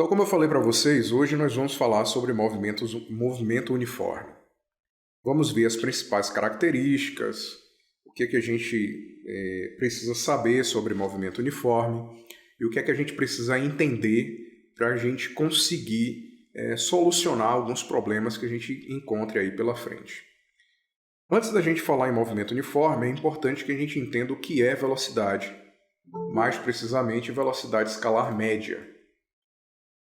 Então, como eu falei para vocês, hoje nós vamos falar sobre movimento uniforme. Vamos ver as principais características, o que é que a gente precisa saber sobre movimento uniforme e o que é que a gente precisa entender para a gente conseguir solucionar alguns problemas que a gente encontre aí pela frente. Antes da gente falar em movimento uniforme, é importante que a gente entenda o que é velocidade, mais precisamente velocidade escalar média.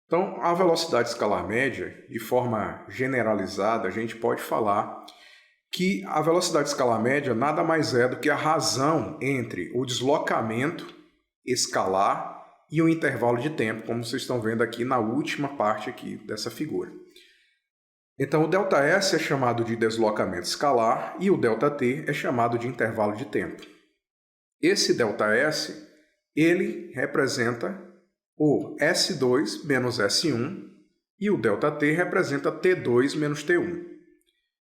Então, a velocidade escalar média, de forma generalizada, a gente pode falar que a velocidade escalar média nada mais é do que a razão entre o deslocamento escalar e o intervalo de tempo, como vocês estão vendo aqui na última parte aqui dessa figura. Então, o ΔS é chamado de deslocamento escalar e o ΔT é chamado de intervalo de tempo. Esse ΔS, ele representa o S2 menos S1 e o ΔT representa T2 menos T1.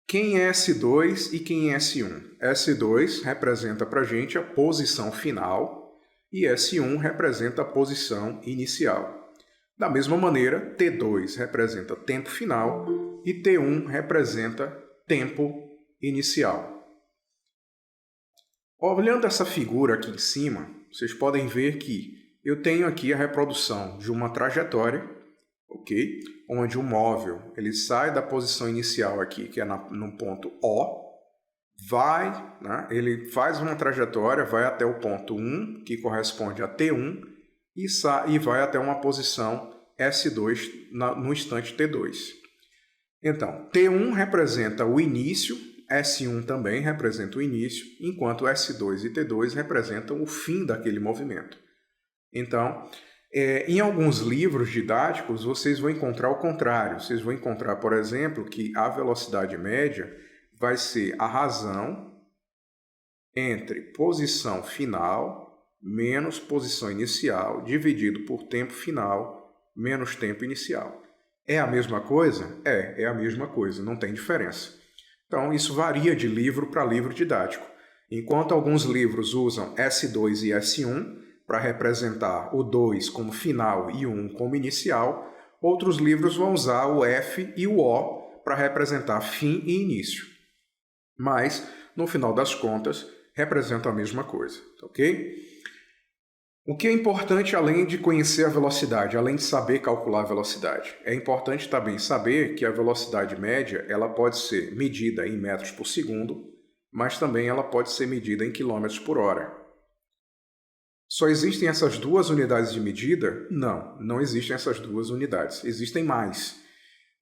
Quem é S2 e quem é S1? S2 representa para a gente a posição final e S1 representa a posição inicial. Da mesma maneira, T2 representa tempo final e T1 representa tempo inicial. Olhando essa figura aqui em cima, vocês podem ver que eu tenho aqui a reprodução de uma trajetória, ok? Onde o móvel ele sai da posição inicial aqui, que é no ponto O, ele faz uma trajetória, vai até o ponto 1, que corresponde a T1, e vai até uma posição S2 no instante T2. Então, T1 representa o início, S1 também representa o início, enquanto S2 e T2 representam o fim daquele movimento. Então, em alguns livros didáticos, vocês vão encontrar o contrário. Vocês vão encontrar, por exemplo, que a velocidade média vai ser a razão entre posição final menos posição inicial, dividido por tempo final menos tempo inicial. É a mesma coisa? É a mesma coisa, não tem diferença. Então, isso varia de livro para livro didático. Enquanto alguns livros usam S2 e S1, para representar o 2 como final e o 1 como inicial, outros livros vão usar o F e o O para representar fim e início. Mas, no final das contas, representam a mesma coisa, ok? O que é importante além de conhecer a velocidade, além de saber calcular a velocidade? É importante também saber que a velocidade média ela pode ser medida em metros por segundo, mas também ela pode ser medida em quilômetros por hora. Só existem essas duas unidades de medida? Não, não existem essas duas unidades. Existem mais.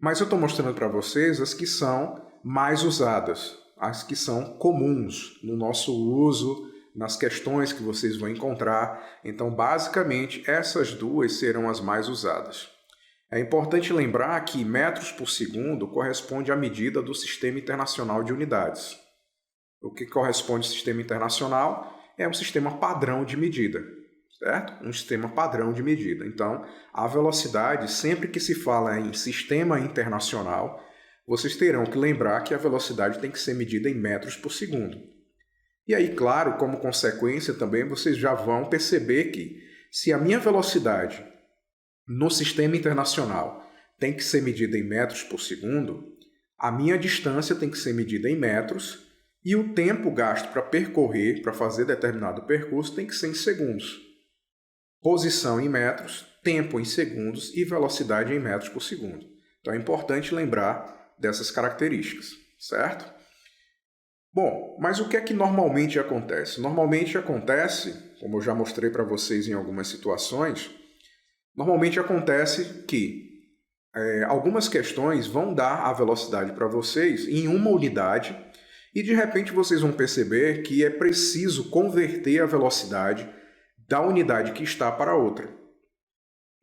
Mas eu estou mostrando para vocês as que são mais usadas, as que são comuns no nosso uso, nas questões que vocês vão encontrar. Então, basicamente, essas duas serão as mais usadas. É importante lembrar que metros por segundo corresponde à medida do Sistema Internacional de Unidades. O que corresponde ao Sistema Internacional é um sistema padrão de medida, certo? Um sistema padrão de medida. Então, a velocidade, sempre que se fala em sistema internacional, vocês terão que lembrar que a velocidade tem que ser medida em metros por segundo. E aí, claro, como consequência também, vocês já vão perceber que se a minha velocidade no sistema internacional tem que ser medida em metros por segundo, a minha distância tem que ser medida em metros e o tempo gasto para percorrer, para fazer determinado percurso, tem que ser em segundos. Posição em metros, tempo em segundos e velocidade em metros por segundo. Então é importante lembrar dessas características, certo? Bom, mas o que é que normalmente acontece? Normalmente acontece, como eu já mostrei para vocês em algumas situações, normalmente acontece que algumas questões vão dar a velocidade para vocês em uma unidade e de repente vocês vão perceber que é preciso converter a velocidade da unidade que está para outra.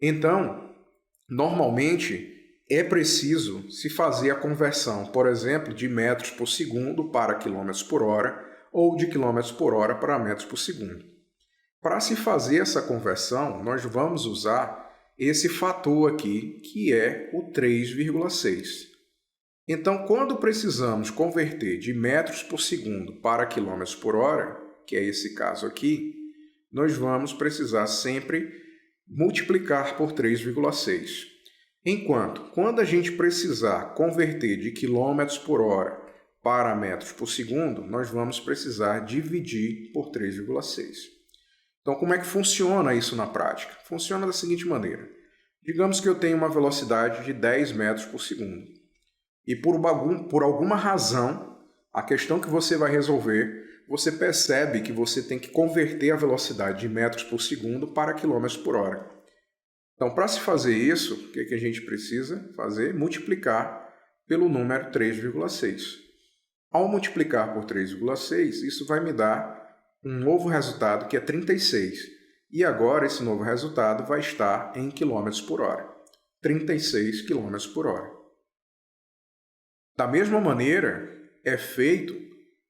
Então, normalmente é preciso se fazer a conversão, por exemplo, de metros por segundo para quilômetros por hora ou de quilômetros por hora para metros por segundo. Para se fazer essa conversão, nós vamos usar esse fator aqui, que é o 3,6. Então, quando precisamos converter de metros por segundo para quilômetros por hora, que é esse caso aqui, nós vamos precisar sempre multiplicar por 3,6. Enquanto, quando a gente precisar converter de quilômetros por hora para metros por segundo, nós vamos precisar dividir por 3,6. Então, como é que funciona isso na prática? Funciona da seguinte maneira. Digamos que eu tenho uma velocidade de 10 metros por segundo. E por alguma razão, a questão que você vai resolver, você percebe que você tem que converter a velocidade de metros por segundo para quilômetros por hora. Então, para se fazer isso, o que a gente precisa fazer? Multiplicar pelo número 3,6. Ao multiplicar por 3,6, isso vai me dar um novo resultado que é 36. E agora esse novo resultado vai estar em quilômetros por hora. 36 quilômetros por hora. Da mesma maneira, é feito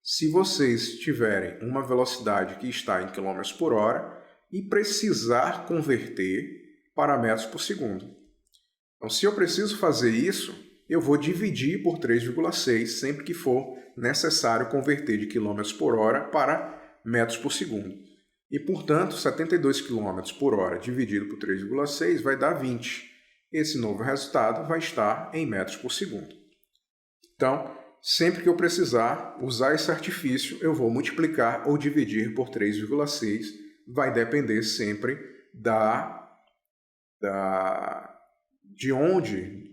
se vocês tiverem uma velocidade que está em quilômetros por hora e precisar converter para metros por segundo. Então, se eu preciso fazer isso, eu vou dividir por 3,6 sempre que for necessário converter de quilômetros por hora para metros por segundo. E, portanto, 72 km por hora dividido por 3,6 vai dar 20. Esse novo resultado vai estar em metros por segundo. Então, sempre que eu precisar usar esse artifício, eu vou multiplicar ou dividir por 3,6. Vai depender sempre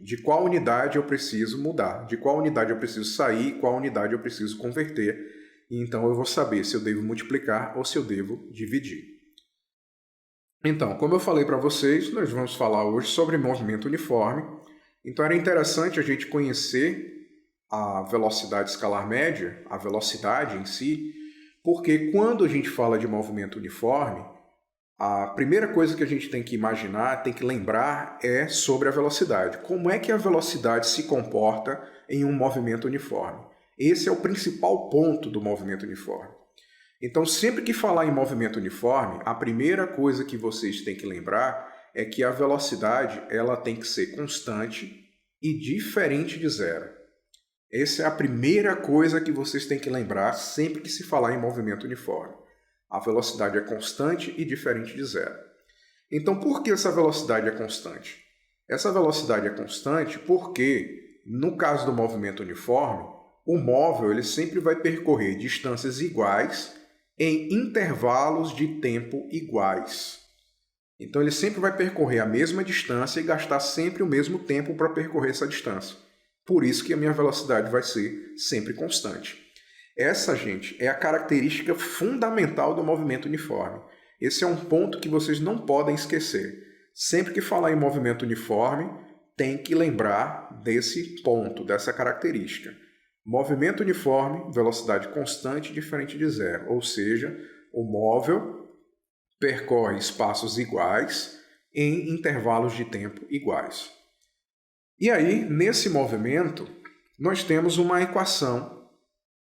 de qual unidade eu preciso mudar, de qual unidade eu preciso sair, qual unidade eu preciso converter. E então eu vou saber se eu devo multiplicar ou se eu devo dividir. Então, como eu falei para vocês, nós vamos falar hoje sobre movimento uniforme. Então era interessante a gente conhecer a velocidade escalar média, a velocidade em si, porque quando a gente fala de movimento uniforme, a primeira coisa que a gente tem que imaginar, tem que lembrar, é sobre a velocidade. Como é que a velocidade se comporta em um movimento uniforme? Esse é o principal ponto do movimento uniforme. Então, sempre que falar em movimento uniforme, a primeira coisa que vocês têm que lembrar é que a velocidade ela tem que ser constante e diferente de zero. Essa é a primeira coisa que vocês têm que lembrar sempre que se falar em movimento uniforme. A velocidade é constante e diferente de zero. Então, por que essa velocidade é constante? Essa velocidade é constante porque, no caso do movimento uniforme, o móvel ele sempre vai percorrer distâncias iguais em intervalos de tempo iguais. Então, ele sempre vai percorrer a mesma distância e gastar sempre o mesmo tempo para percorrer essa distância. Por isso que a minha velocidade vai ser sempre constante. Essa, gente, é a característica fundamental do movimento uniforme. Esse é um ponto que vocês não podem esquecer. Sempre que falar em movimento uniforme, tem que lembrar desse ponto, dessa característica. Movimento uniforme, velocidade constante diferente de zero. Ou seja, o móvel percorre espaços iguais em intervalos de tempo iguais. E aí, nesse movimento, nós temos uma equação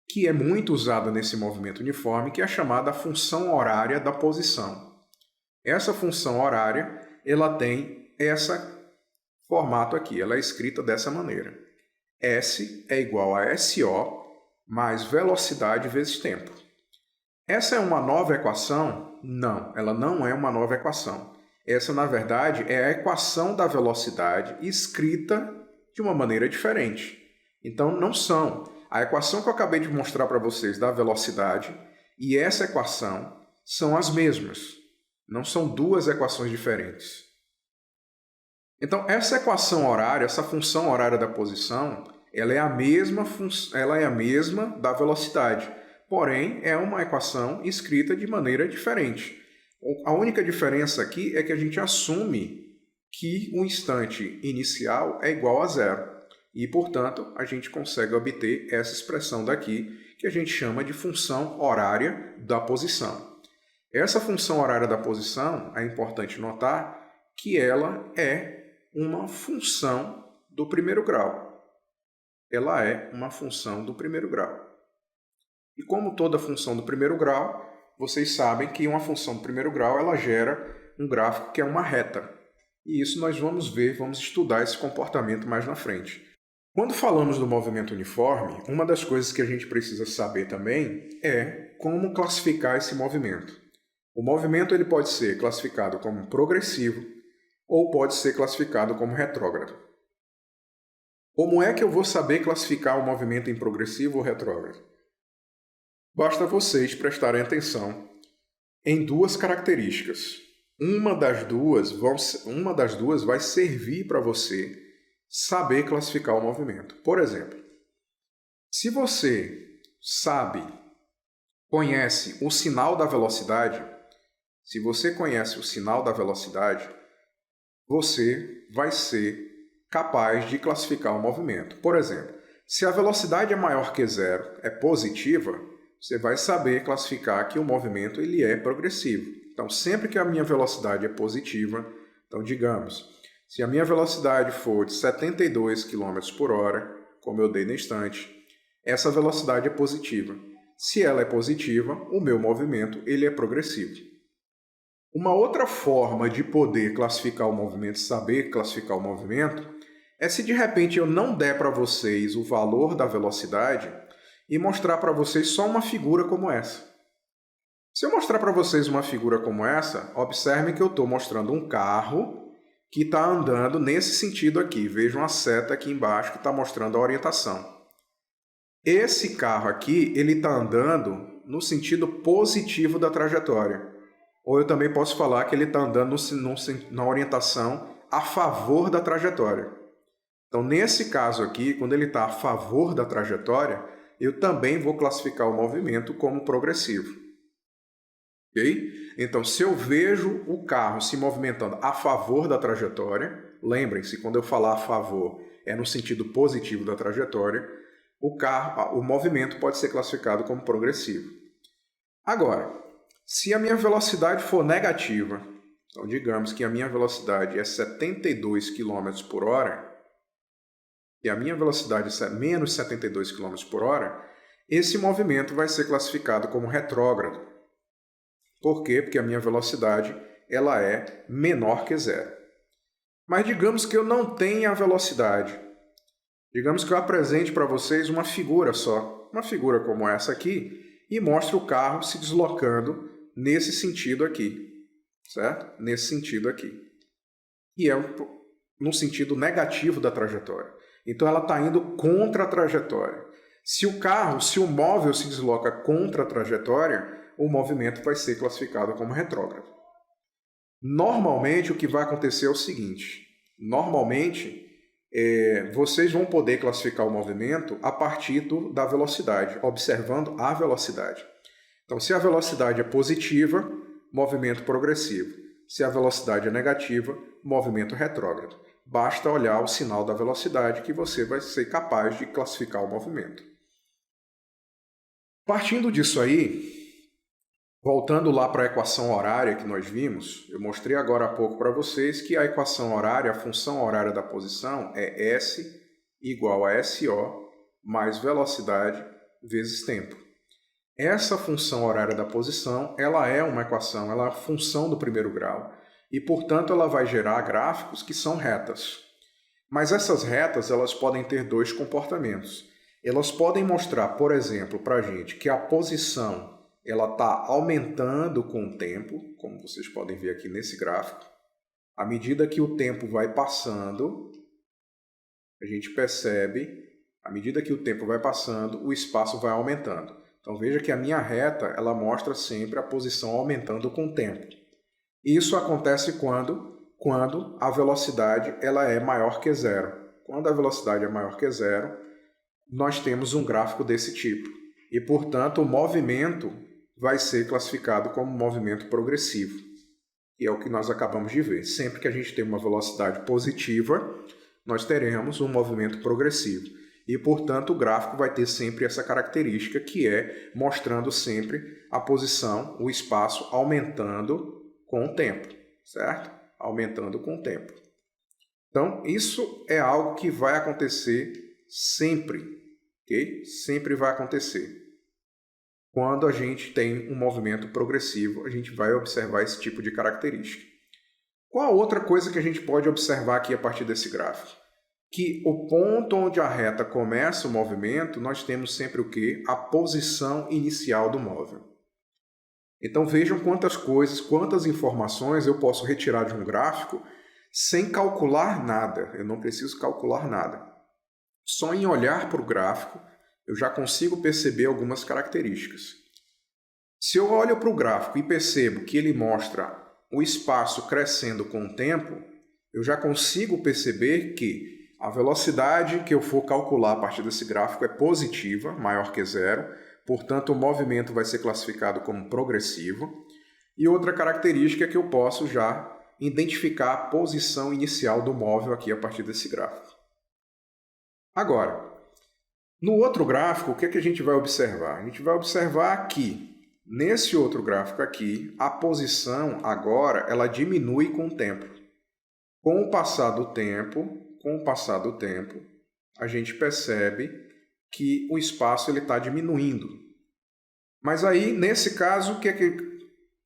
que é muito usada nesse movimento uniforme, que é a chamada função horária da posição. Essa função horária, ela tem esse formato aqui, ela é escrita dessa maneira. S é igual a SO mais velocidade vezes tempo. Essa é uma nova equação? Não, ela não é uma nova equação. Essa, na verdade, é a equação da velocidade escrita de uma maneira diferente. Então, não são. A equação que eu acabei de mostrar para vocês da velocidade e essa equação são as mesmas. Não são duas equações diferentes. Então, essa equação horária, essa função horária da posição, ela é a mesma da velocidade. Porém, é uma equação escrita de maneira diferente. A única diferença aqui é que a gente assume que o instante inicial é igual a zero. E, portanto, a gente consegue obter essa expressão daqui, que a gente chama de função horária da posição. Essa função horária da posição, é importante notar que ela é uma função do primeiro grau. Ela é uma função do primeiro grau. E como toda função do primeiro grau, vocês sabem que uma função do primeiro grau ela gera um gráfico que é uma reta. E isso nós vamos ver, vamos estudar esse comportamento mais na frente. Quando falamos do movimento uniforme, uma das coisas que a gente precisa saber também é como classificar esse movimento. O movimento ele pode ser classificado como progressivo ou pode ser classificado como retrógrado. Como é que eu vou saber classificar o movimento em progressivo ou retrógrado? Basta vocês prestarem atenção em duas características. Uma das duas vai servir para você saber classificar o movimento. Por exemplo, se você conhece o sinal da velocidade, se você conhece o sinal da velocidade, você vai ser capaz de classificar o movimento. Por exemplo, se a velocidade é maior que zero, é positiva, você vai saber classificar que o movimento ele é progressivo. Então, sempre que a minha velocidade é positiva, então digamos, se a minha velocidade for de 72 km por hora, como eu dei na instante, essa velocidade é positiva. Se ela é positiva, o meu movimento ele é progressivo. Uma outra forma de poder classificar o movimento, saber classificar o movimento, é se de repente eu não der para vocês o valor da velocidade e mostrar para vocês só uma figura como essa. Se eu mostrar para vocês uma figura como essa, observem que eu estou mostrando um carro que está andando nesse sentido aqui. Vejam a seta aqui embaixo que está mostrando a orientação. Esse carro aqui, ele está andando no sentido positivo da trajetória. Ou eu também posso falar que ele está andando na orientação a favor da trajetória. Então, nesse caso aqui, quando ele está a favor da trajetória, eu também vou classificar o movimento como progressivo. Ok? Então, se eu vejo o carro se movimentando a favor da trajetória, lembrem-se, quando eu falar a favor, é no sentido positivo da trajetória, o movimento pode ser classificado como progressivo. Agora, se a minha velocidade for negativa, então digamos que a minha velocidade é 72 km por hora, e a minha velocidade é menos 72 km por hora, esse movimento vai ser classificado como retrógrado. Por quê? Porque a minha velocidade ela é menor que zero. Mas digamos que eu não tenha a velocidade. Digamos que eu apresente para vocês uma figura só, uma figura como essa aqui, e mostre o carro se deslocando nesse sentido aqui, certo? Nesse sentido aqui. E é no sentido negativo da trajetória. Então ela está indo contra a trajetória. Se o móvel se desloca contra a trajetória, o movimento vai ser classificado como retrógrado. Normalmente o que vai acontecer é o seguinte, vocês vão poder classificar o movimento a partir da velocidade, observando a velocidade. Então, se a velocidade é positiva, movimento progressivo. Se a velocidade é negativa, movimento retrógrado. Basta olhar o sinal da velocidade que você vai ser capaz de classificar o movimento. Partindo disso aí, voltando lá para a equação horária que nós vimos, eu mostrei agora há pouco para vocês que a equação horária, a função horária da posição é S igual a SO mais velocidade vezes tempo. Essa função horária da posição, ela é uma equação, ela é a função do primeiro grau e, portanto, ela vai gerar gráficos que são retas. Mas essas retas, elas podem ter dois comportamentos. Elas podem mostrar, por exemplo, para a gente que a posição ela está aumentando com o tempo, como vocês podem ver aqui nesse gráfico. À medida que o tempo vai passando, a gente percebe, à medida que o tempo vai passando, o espaço vai aumentando. Então veja que a minha reta ela mostra sempre a posição aumentando com o tempo. Isso acontece quando a velocidade ela é maior que zero. Quando a velocidade é maior que zero, nós temos um gráfico desse tipo. E, portanto, o movimento vai ser classificado como movimento progressivo. E é o que nós acabamos de ver. Sempre que a gente tem uma velocidade positiva, nós teremos um movimento progressivo. E, portanto, o gráfico vai ter sempre essa característica que é mostrando sempre a posição, o espaço aumentando com o tempo, certo? Aumentando com o tempo. Então, isso é algo que vai acontecer sempre, ok? Sempre vai acontecer. Quando a gente tem um movimento progressivo, a gente vai observar esse tipo de característica. Qual a outra coisa que a gente pode observar aqui a partir desse gráfico? Que o ponto onde a reta começa o movimento, nós temos sempre o quê? A posição inicial do móvel. Então vejam quantas coisas, quantas informações eu posso retirar de um gráfico sem calcular nada. Eu não preciso calcular nada. Só em olhar para o gráfico eu já consigo perceber algumas características. Se eu olho para o gráfico e percebo que ele mostra o espaço crescendo com o tempo, eu já consigo perceber que a velocidade que eu for calcular a partir desse gráfico é positiva, maior que zero, portanto o movimento vai ser classificado como progressivo. E outra característica é que eu posso já identificar a posição inicial do móvel aqui a partir desse gráfico. Agora, no outro gráfico, o que é que a gente vai observar? A gente vai observar que, nesse outro gráfico aqui, a posição agora ela diminui com o tempo. Com o passar do tempo, a gente percebe que o espaço está diminuindo. Mas aí, nesse caso,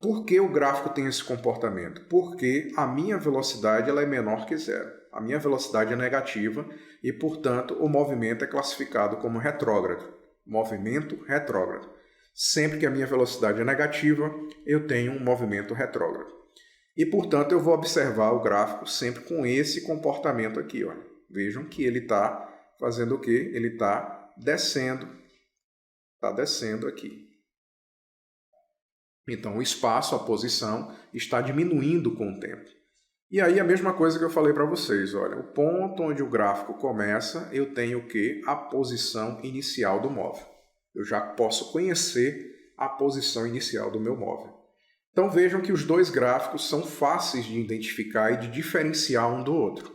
por que o gráfico tem esse comportamento? Porque a minha velocidade ela é menor que zero. A minha velocidade é negativa e, portanto, o movimento é classificado como retrógrado. Movimento retrógrado. Sempre que a minha velocidade é negativa, eu tenho um movimento retrógrado. E, portanto, eu vou observar o gráfico sempre com esse comportamento aqui. Olha. Vejam que ele está fazendo o quê? Ele está descendo. Está descendo aqui. Então, o espaço, a posição, está diminuindo com o tempo. E aí, a mesma coisa que eu falei para vocês. Olha, o ponto onde o gráfico começa, eu tenho o quê? A posição inicial do móvel. Eu já posso conhecer a posição inicial do meu móvel. Então vejam que os dois gráficos são fáceis de identificar e de diferenciar um do outro.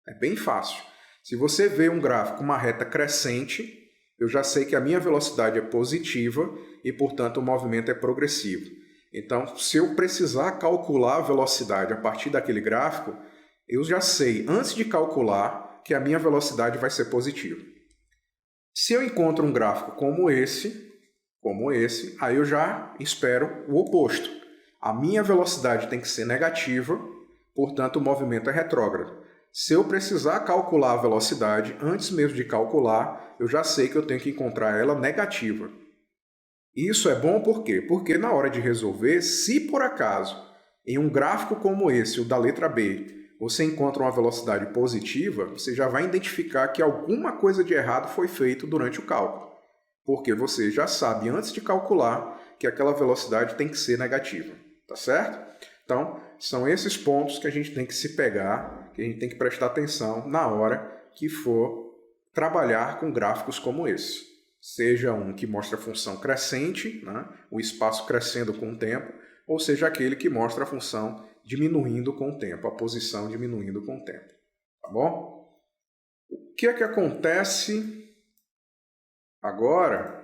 É bem fácil. Se você vê um gráfico com uma reta crescente, eu já sei que a minha velocidade é positiva e, portanto, o movimento é progressivo. Então, se eu precisar calcular a velocidade a partir daquele gráfico, eu já sei, antes de calcular, que a minha velocidade vai ser positiva. Se eu encontro um gráfico como esse, aí eu já espero o oposto. A minha velocidade tem que ser negativa, portanto o movimento é retrógrado. Se eu precisar calcular a velocidade, antes mesmo de calcular, eu já sei que eu tenho que encontrar ela negativa. Isso é bom por quê? Porque na hora de resolver, se por acaso, em um gráfico como esse, o da letra B, você encontra uma velocidade positiva, você já vai identificar que alguma coisa de errado foi feito durante o cálculo. Porque você já sabe, antes de calcular, que aquela velocidade tem que ser negativa. Tá certo? Então, são esses pontos que a gente tem que se pegar, que a gente tem que prestar atenção na hora que for trabalhar com gráficos como esse. Seja um que mostra a função crescente, né? O espaço crescendo com o tempo, ou seja aquele que mostra a função diminuindo com o tempo, a posição diminuindo com o tempo. Tá bom? O que é que acontece agora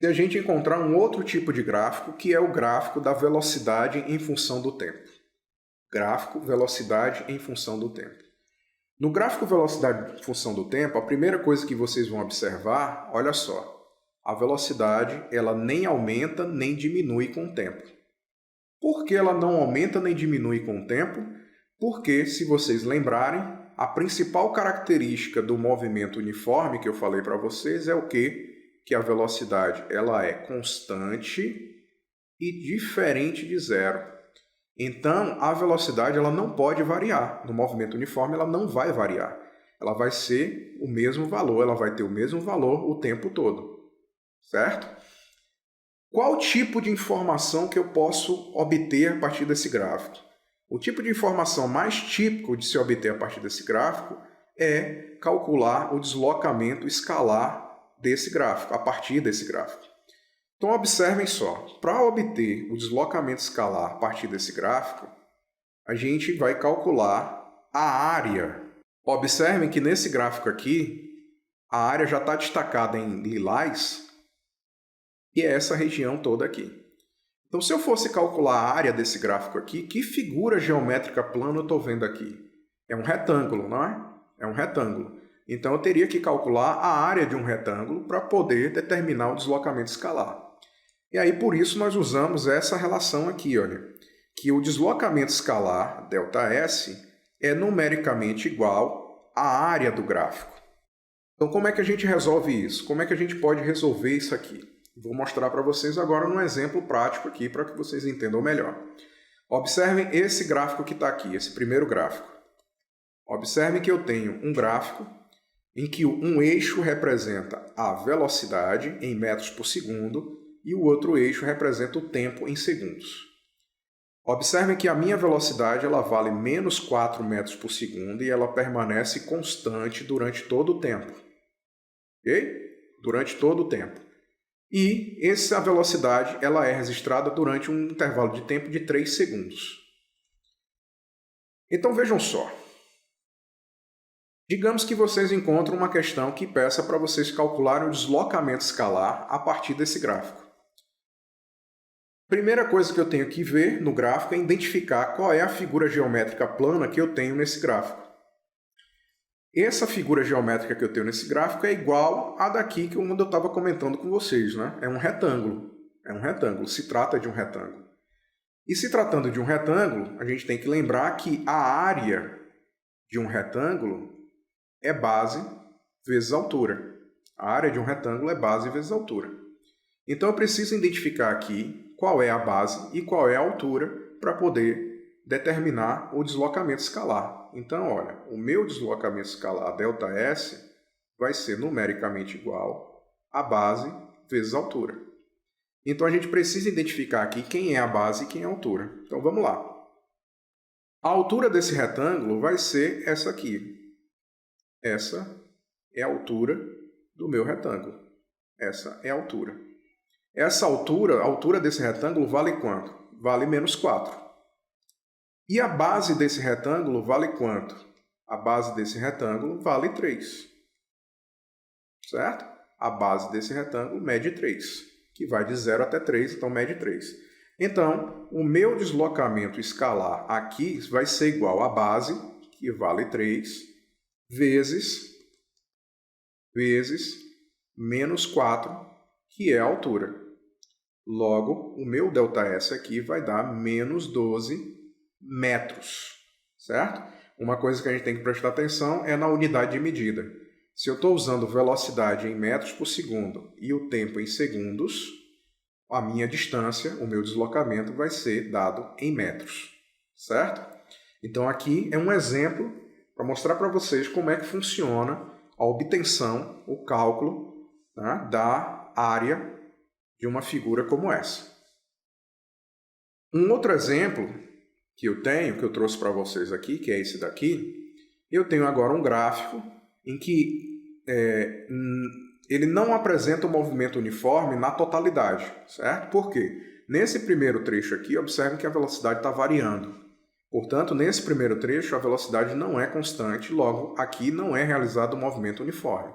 se a gente encontrar um outro tipo de gráfico, que é o gráfico da velocidade em função do tempo? Gráfico velocidade em função do tempo. No gráfico velocidade em função do tempo, a primeira coisa que vocês vão observar, olha só, a velocidade ela nem aumenta nem diminui com o tempo. Por que ela não aumenta nem diminui com o tempo? Porque, se vocês lembrarem, a principal característica do movimento uniforme que eu falei para vocês é o quê? Que a velocidade ela é constante e diferente de zero. Então, a velocidade ela não pode variar. No movimento uniforme, ela não vai variar. Ela vai ser o mesmo valor, ela vai ter o mesmo valor o tempo todo. Certo? Qual tipo de informação que eu posso obter a partir desse gráfico? O tipo de informação mais típico de se obter a partir desse gráfico é calcular o deslocamento escalar desse gráfico, a partir desse gráfico. Então, observem só, para obter o deslocamento escalar a partir desse gráfico, a gente vai calcular a área. Observem que nesse gráfico aqui, a área já está destacada em lilás, e é essa região toda aqui. Então, se eu fosse calcular a área desse gráfico aqui, que figura geométrica plana eu estou vendo aqui? É um retângulo, não é? É um retângulo. Então, eu teria que calcular a área de um retângulo para poder determinar o deslocamento escalar. E aí, por isso, nós usamos essa relação aqui, olha, que o deslocamento escalar, ΔS, é numericamente igual à área do gráfico. Então, como é que a gente resolve isso? Como é que a gente pode resolver isso aqui? Vou mostrar para vocês agora num exemplo prático aqui para que vocês entendam melhor. Observem esse gráfico que está aqui, esse primeiro gráfico. Observem que eu tenho um gráfico em que um eixo representa a velocidade em metros por segundo e o outro eixo representa o tempo em segundos. Observem que a minha velocidade ela vale menos 4 metros por segundo e ela permanece constante durante todo o tempo. Ok? Durante todo o tempo. E essa velocidade ela é registrada durante um intervalo de tempo de 3 segundos. Então vejam só. Digamos que vocês encontram uma questão que peça para vocês calcularem o deslocamento escalar a partir desse gráfico. Primeira coisa que eu tenho que ver no gráfico é identificar qual é a figura geométrica plana que eu tenho nesse gráfico. Essa figura geométrica que eu tenho nesse gráfico é igual à daqui que eu estava comentando com vocês, né? É um retângulo. É um retângulo, se trata de um retângulo. E se tratando de um retângulo, a gente tem que lembrar que a área de um retângulo é base vezes altura. A área de um retângulo é base vezes altura. Então eu preciso identificar aqui qual é a base e qual é a altura para poder determinar o deslocamento escalar. Então, olha, o meu deslocamento escalar ΔS vai ser numericamente igual a base vezes a altura. Então a gente precisa identificar aqui quem é a base e quem é a altura. Então vamos lá. A altura desse retângulo vai ser essa aqui. Essa é a altura do meu retângulo. Essa é a altura. Essa altura, a altura desse retângulo vale quanto? Vale menos 4. E a base desse retângulo vale quanto? A base desse retângulo vale 3. Certo? A base desse retângulo mede 3, que vai de 0 até 3, então mede 3. Então, o meu deslocamento escalar aqui vai ser igual à base, que vale 3, vezes menos 4, que é a altura. Logo, o meu ΔS aqui vai dar menos 12 metros, certo? Uma coisa que a gente tem que prestar atenção é na unidade de medida. Se eu estou usando velocidade em metros por segundo e o tempo em segundos, a minha distância, o meu deslocamento vai ser dado em metros, certo? Então aqui é um exemplo para mostrar para vocês como é que funciona a obtenção, o cálculo, né, da área de uma figura como essa. Um outro exemplo que eu trouxe para vocês aqui, que é esse daqui, eu tenho agora um gráfico em que ele não apresenta um movimento uniforme na totalidade, certo? Por quê? Nesse primeiro trecho aqui, observem que a velocidade está variando. Portanto, nesse primeiro trecho, a velocidade não é constante, logo, aqui não é realizado um movimento uniforme.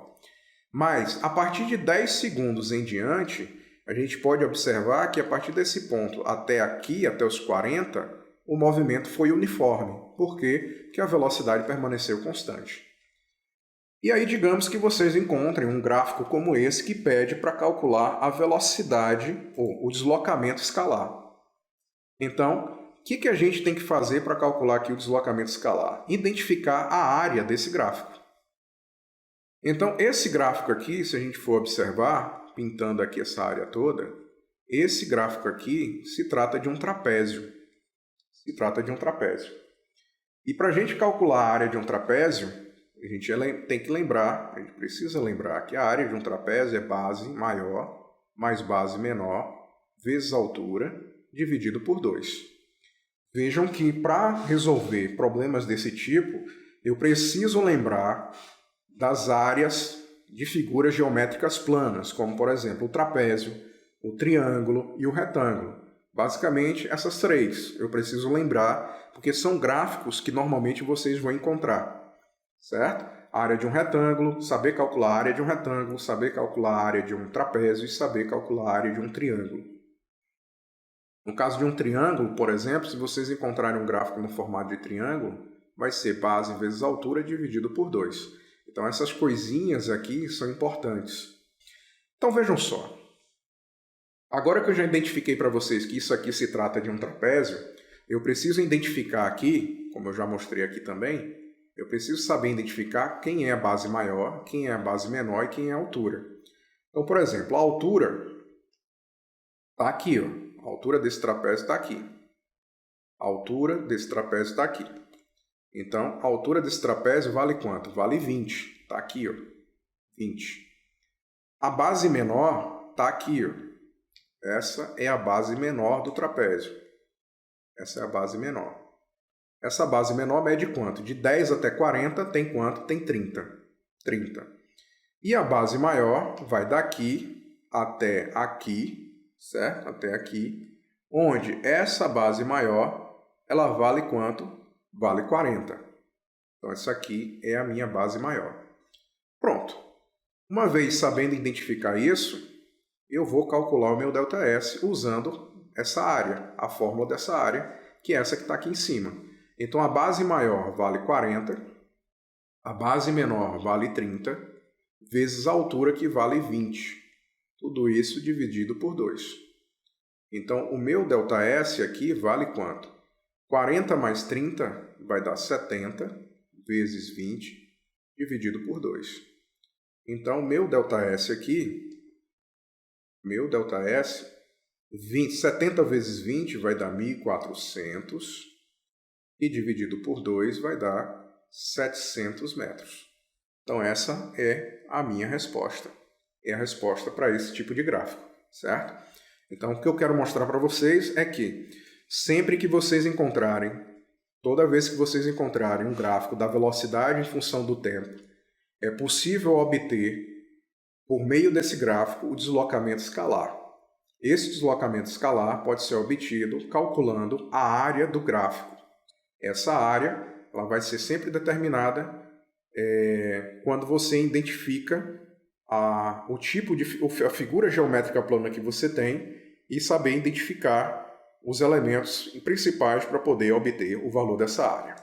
Mas, a partir de 10 segundos em diante, a gente pode observar que a partir desse ponto até aqui, até os 40, o movimento foi uniforme. Por quê? Porque a velocidade permaneceu constante. E aí, digamos que vocês encontrem um gráfico como esse que pede para calcular a velocidade ou o deslocamento escalar. Então, o que a gente tem que fazer para calcular aqui o deslocamento escalar? Identificar a área desse gráfico. Então, esse gráfico aqui, se a gente for observar, pintando aqui essa área toda, esse gráfico aqui se trata de um trapézio. Se trata de um trapézio. E para a gente calcular a área de um trapézio, a gente tem que lembrar, a gente precisa lembrar que a área de um trapézio é base maior mais base menor vezes a altura dividido por 2. Vejam que para resolver problemas desse tipo, eu preciso lembrar das áreas de figuras geométricas planas, como por exemplo o trapézio, o triângulo e o retângulo. Basicamente, essas 3 eu preciso lembrar, porque são gráficos que normalmente vocês vão encontrar, certo? A área de um retângulo, saber calcular a área de um retângulo, saber calcular a área de um trapézio e saber calcular a área de um triângulo. No caso de um triângulo, por exemplo, se vocês encontrarem um gráfico no formato de triângulo, vai ser base vezes altura dividido por 2. Então, essas coisinhas aqui são importantes. Então, vejam só. Agora que eu já identifiquei para vocês que isso aqui se trata de um trapézio, eu preciso identificar aqui, como eu já mostrei aqui também, eu preciso saber identificar quem é a base maior, quem é a base menor e quem é a altura. Então, por exemplo, a altura Está aqui, ó. A altura desse trapézio está aqui. A altura desse trapézio está aqui. Então, a altura desse trapézio vale quanto? Vale 20. Está aqui, ó. 20. A base menor está aqui, ó. Essa é a base menor do trapézio. Essa é a base menor. Essa base menor mede quanto? De 10 até 40 tem quanto? Tem 30. 30. E a base maior vai daqui até aqui, certo? Até aqui, onde essa base maior, ela vale quanto? Vale 40. Então, essa aqui é a minha base maior. Pronto. Uma vez sabendo identificar isso, eu vou calcular o meu ΔS usando essa área, a fórmula dessa área, que é essa que está aqui em cima. Então, a base maior vale 40, a base menor vale 30, vezes a altura que vale 20. Tudo isso dividido por 2. Então, o meu ΔS aqui vale quanto? 40 mais 30 vai dar 70, vezes 20, dividido por 2. Então, o meu ΔS aqui, 70 vezes 20 vai dar 1.400, e dividido por 2 vai dar 700 metros. Então, essa é a minha resposta. É a resposta para esse tipo de gráfico, certo? Então, o que eu quero mostrar para vocês é que sempre que vocês encontrarem, toda vez que vocês encontrarem um gráfico da velocidade em função do tempo, é possível obter, por meio desse gráfico, o deslocamento escalar. Esse deslocamento escalar pode ser obtido calculando a área do gráfico. Essa área ela vai ser sempre determinada quando você identifica a figura geométrica plana que você tem e saber identificar os elementos principais para poder obter o valor dessa área.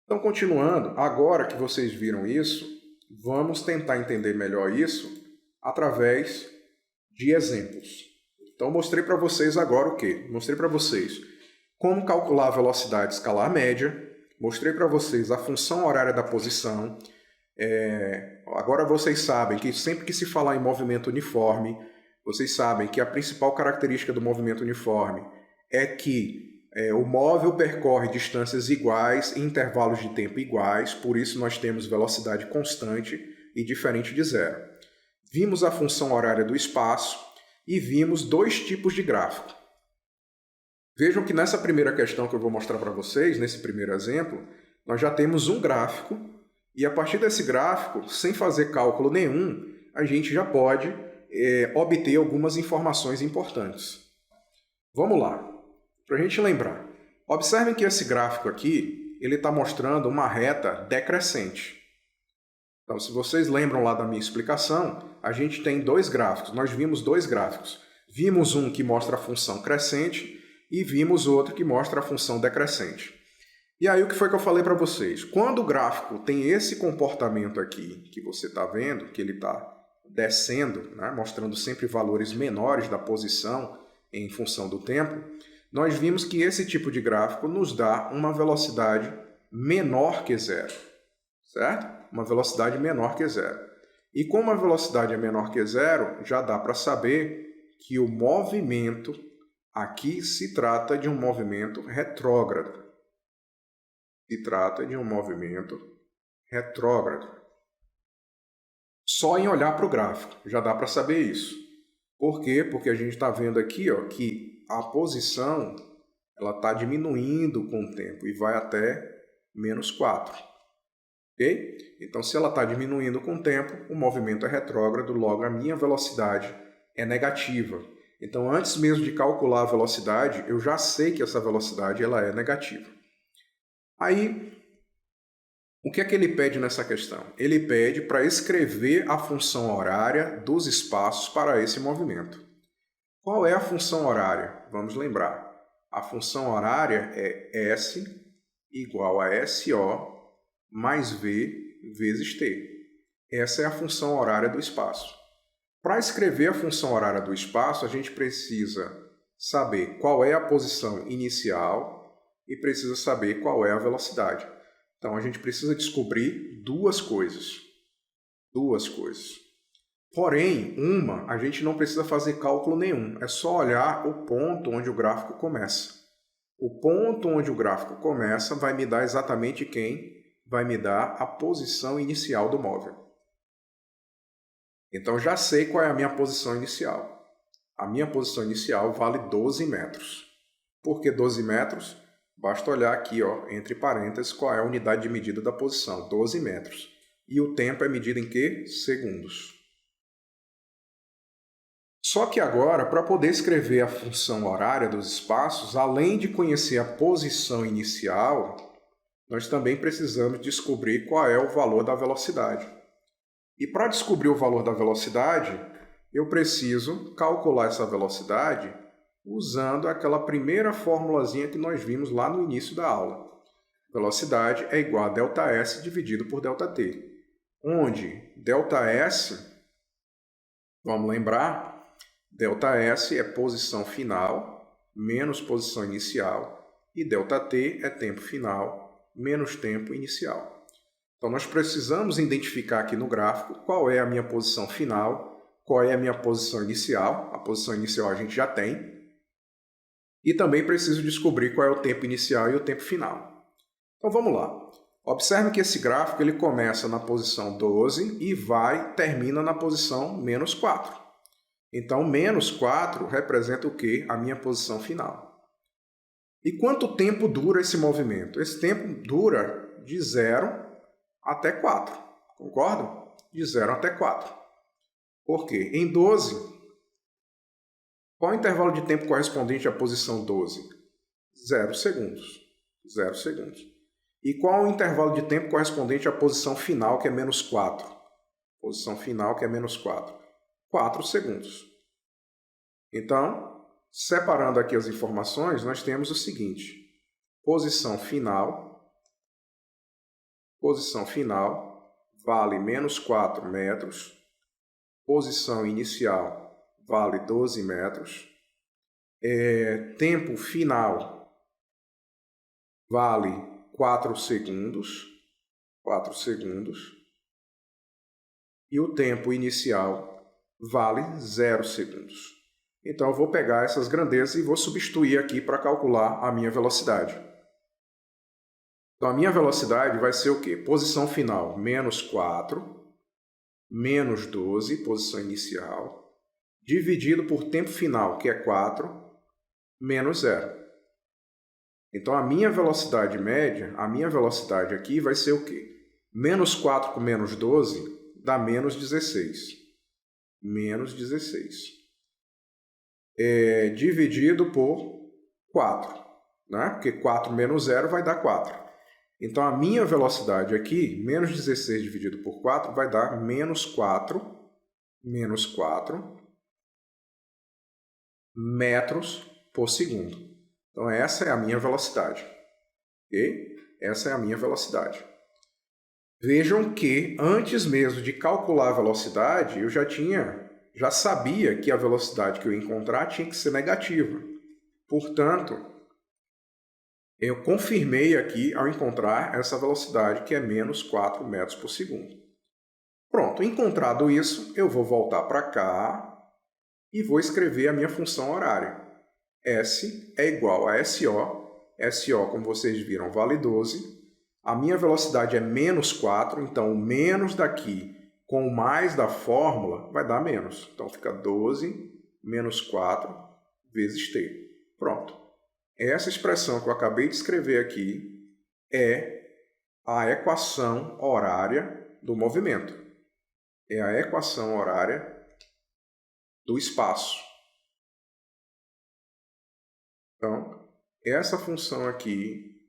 Então, continuando, agora que vocês viram isso, vamos tentar entender melhor isso através de exemplos. Então, mostrei para vocês agora o quê? Mostrei para vocês como calcular a velocidade escalar média, mostrei para vocês a função horária da posição. Agora vocês sabem que sempre que se falar em movimento uniforme, vocês sabem que a principal característica do movimento uniforme é que o móvel percorre distâncias iguais em intervalos de tempo iguais, por isso nós temos velocidade constante e diferente de zero. Vimos a função horária do espaço e vimos 2 tipos de gráfico. Vejam que nessa primeira questão que eu vou mostrar para vocês, nesse primeiro exemplo, nós já temos um gráfico e a partir desse gráfico, sem fazer cálculo nenhum, a gente já pode obter algumas informações importantes. Vamos lá, para a gente lembrar. Observem que esse gráfico aqui, ele está mostrando uma reta decrescente. Então, se vocês lembram lá da minha explicação, a gente tem 2 gráficos. Nós vimos 2 gráficos. Vimos um que mostra a função crescente e vimos outro que mostra a função decrescente. E aí o que foi que eu falei para vocês? Quando o gráfico tem esse comportamento aqui, que você está vendo, que ele está descendo, né, mostrando sempre valores menores da posição em função do tempo, nós vimos que esse tipo de gráfico nos dá uma velocidade menor que zero, certo? Uma velocidade menor que zero. E como a velocidade é menor que zero, já dá para saber que o movimento aqui se trata de um movimento retrógrado. Se trata de um movimento retrógrado. Só em olhar para o gráfico já dá para saber isso. Por quê? Porque a gente está vendo aqui que a posição está diminuindo com o tempo e vai até -4. Ok? Então, se ela está diminuindo com o tempo, o movimento é retrógrado, logo a minha velocidade é negativa. Então, antes mesmo de calcular a velocidade, eu já sei que essa velocidade ela é negativa. Aí, o que é que ele pede nessa questão? Ele pede para escrever a função horária dos espaços para esse movimento. Qual é a função horária? Vamos lembrar. A função horária é S igual a SO mais V vezes T. Essa é a função horária do espaço. Para escrever a função horária do espaço, a gente precisa saber qual é a posição inicial e precisa saber qual é a velocidade. Então, a gente precisa descobrir 2 coisas. 2 coisas. Porém, a gente não precisa fazer cálculo nenhum, é só olhar o ponto onde o gráfico começa. O ponto onde o gráfico começa vai me dar exatamente quem? Vai me dar a posição inicial do móvel. Então, já sei qual é a minha posição inicial. A minha posição inicial vale 12 metros. Por que 12 metros? Basta olhar aqui, ó, entre parênteses, qual é a unidade de medida da posição, 12 metros. E o tempo é medido em quê? Segundos. Só que agora, para poder escrever a função horária dos espaços, além de conhecer a posição inicial, nós também precisamos descobrir qual é o valor da velocidade. E para descobrir o valor da velocidade, eu preciso calcular essa velocidade usando aquela primeira formulazinha que nós vimos lá no início da aula. Velocidade é igual a ΔS dividido por ΔT, onde ΔS, vamos lembrar, ΔS é posição final menos posição inicial e ΔT é tempo final menos tempo inicial. Então, nós precisamos identificar aqui no gráfico qual é a minha posição final, qual é a minha posição inicial. A posição inicial a gente já tem. E também preciso descobrir qual é o tempo inicial e o tempo final. Então, vamos lá. Observe que esse gráfico ele começa na posição 12 e termina na posição menos 4. Então, menos 4 representa o quê? A minha posição final. E quanto tempo dura esse movimento? Esse tempo dura de 0 até 4. Concordam? De 0 até 4. Por quê? Em 12, qual é o intervalo de tempo correspondente à posição 12? 0 segundos. 0 segundos. E qual é o intervalo de tempo correspondente à posição final, que é menos 4? Posição final, que é menos 4. 4 segundos. Então, separando aqui as informações, nós temos o seguinte. Posição final vale menos 4 metros. Posição inicial vale 12 metros. Tempo final vale 4 segundos. 4 segundos. E o tempo inicial vale 0 segundos. Então, eu vou pegar essas grandezas e vou substituir aqui para calcular a minha velocidade. Então, a minha velocidade vai ser o quê? Posição final, menos 4, menos 12, posição inicial, dividido por tempo final, que é 4, menos 0. Então, a minha velocidade média, a minha velocidade aqui vai ser o quê? Menos 4 com menos 12 dá menos 16. Menos 16. Dividido por 4, né? Porque 4 menos 0 vai dar 4. Então, a minha velocidade aqui, menos 16 dividido por 4, vai dar menos 4 metros por segundo. Então, essa é a minha velocidade. Ok? Essa é a minha velocidade. Vejam que, antes mesmo de calcular a velocidade, eu já sabia que a velocidade que eu ia encontrar tinha que ser negativa. Portanto, eu confirmei aqui ao encontrar essa velocidade, que é menos 4 metros por segundo. Pronto, encontrado isso, eu vou voltar para cá e vou escrever a minha função horária. S é igual a SO. SO, como vocês viram, vale 12. A minha velocidade é menos 4, então o menos daqui com o mais da fórmula vai dar menos. Então fica 12 menos 4 vezes t. Pronto. Essa expressão que eu acabei de escrever aqui é a equação horária do movimento. É a equação horária do espaço. Então, essa função aqui